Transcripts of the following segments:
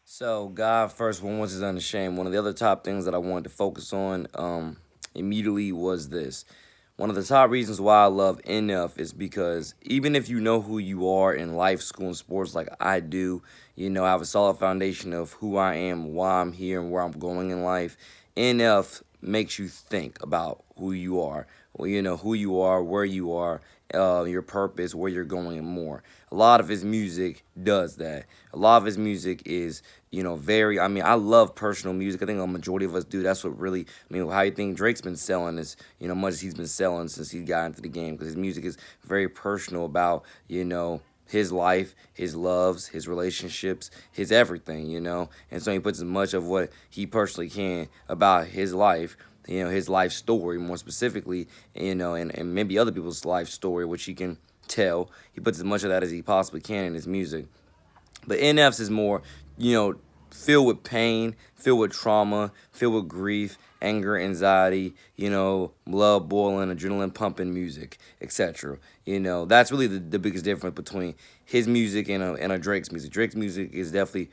So, God first, when once is unashamed. One of the other top things that I wanted to focus on immediately was this. One of the top reasons why I love NF is because even if you know who you are in life, school, and sports like I do, I have a solid foundation of who I am, why I'm here, and where I'm going in life. NF makes you think about who you are. Well, who you are, where you are, your purpose, where you're going, and more. A lot of his music does that. A lot of his music is, very. I mean, I love personal music. I think a majority of us do. That's what really. I mean, how you think Drake's been selling is, much as he's been selling since he got into the game, because his music is very personal about, his life, his loves, his relationships, his everything, And so he puts as much of what he personally can about his life, his life story more specifically, and maybe other people's life story, which he can tell. He puts as much of that as he possibly can in his music. But NF's is more, you know, filled with pain, filled with trauma, filled with grief, anger, anxiety, blood boiling, adrenaline pumping music, etc. That's really the biggest difference between his music and a Drake's music. Drake's music is definitely,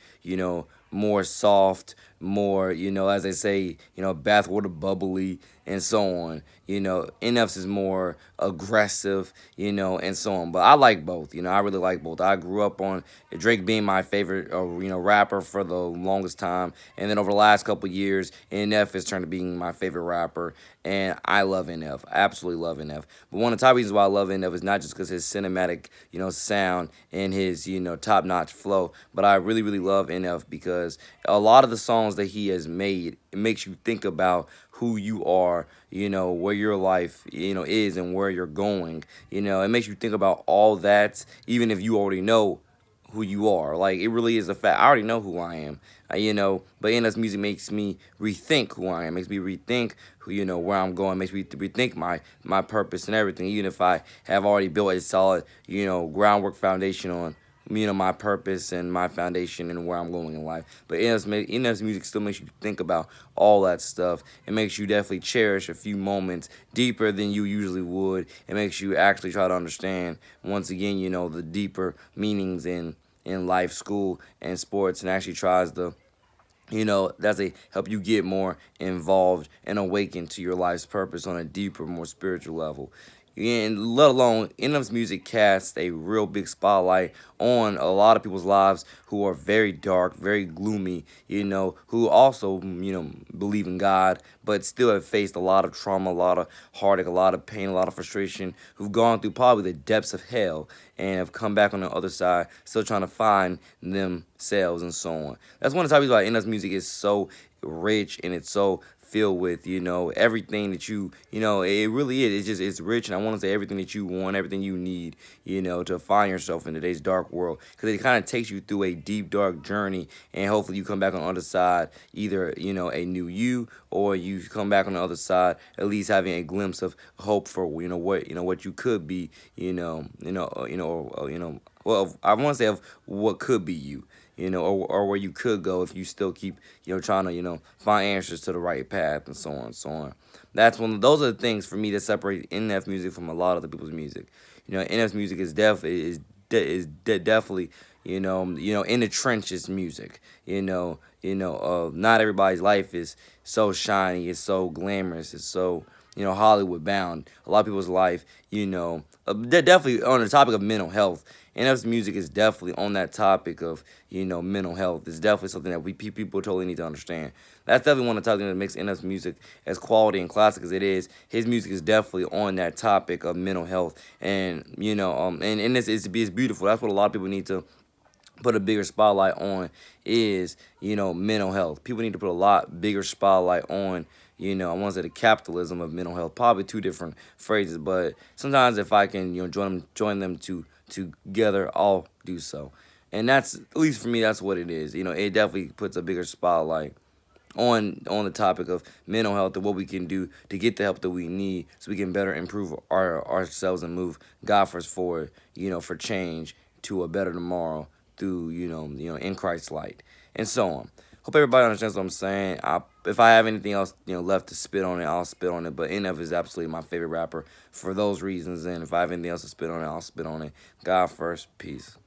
more soft, more, as they say, bathwater bubbly and so on. NF's is more aggressive, and so on. But I like both. I really like both. I grew up on Drake being my favorite, rapper for the longest time, and then over the last couple of years, NF has turned to being my favorite rapper, and I love NF. I absolutely love NF. But one of the top reasons why I love NF is not just because his cinematic, sound and his, top-notch flow, but I really, really love NF because a lot of the songs that he has made, it makes you think about who you are, where your life, is and where you're going. It makes you think about all that, even if you already know who you are. Like, it really is a fact. I already know who I am, but NF's music makes me rethink who I am, makes me rethink who, where I'm going, makes me rethink my purpose and everything, even if I have already built a solid, groundwork foundation on, my purpose and my foundation and where I'm going in life. But NF's music still makes you think about all that stuff. It makes you definitely cherish a few moments deeper than you usually would. It makes you actually try to understand, once again, the deeper meanings in life, school, and sports, and actually tries to, that's a help you get more involved and awaken to your life's purpose on a deeper, more spiritual level. And let alone NF's music casts a real big spotlight on a lot of people's lives who are very dark, very gloomy, who also, believe in God, but still have faced a lot of trauma, a lot of heartache, a lot of pain, a lot of frustration, who've gone through probably the depths of hell and have come back on the other side, still trying to find themselves and so on. That's one of the topics why NF's music is so rich and it's so filled with, everything that it really is. It's rich, and I want to say everything that you want, everything you need, to find yourself in today's dark world, because it kind of takes you through a deep dark journey, and hopefully you come back on the other side either, a new you, or you come back on the other side at least having a glimpse of hope for, what you could be, well, I want to say of what could be you, or where you could go if you still keep, trying to, find answers to the right path and so on and so on. Those are the things for me that separate NF music from a lot of the people's music. NF's music is definitely, in the trenches music. Not everybody's life is so shiny, it's so glamorous, it's so, Hollywood bound. A lot of people's life, they're definitely on the topic of mental health. NF's music is definitely on that topic of, mental health. It's definitely something that people totally need to understand. That's definitely one of the topics that makes NF's music as quality and classic as it is. His music is definitely on that topic of mental health, and and it's beautiful. That's what a lot of people need to put a bigger spotlight on is, mental health. People need to put a lot bigger spotlight on, I want to say the capitalism of mental health. Probably two different phrases, but sometimes if I can, join them together, I'll do so. And that's, at least for me, that's what it is. It definitely puts a bigger spotlight on the topic of mental health and what we can do to get the help that we need so we can better improve ourselves and move God first forward, for change to a better tomorrow through, in Christ's light and so on. Hope everybody understands what I'm saying. If I have anything else, left to spit on it, I'll spit on it. But NF is absolutely my favorite rapper for those reasons. And if I have anything else to spit on it, I'll spit on it. God first. Peace.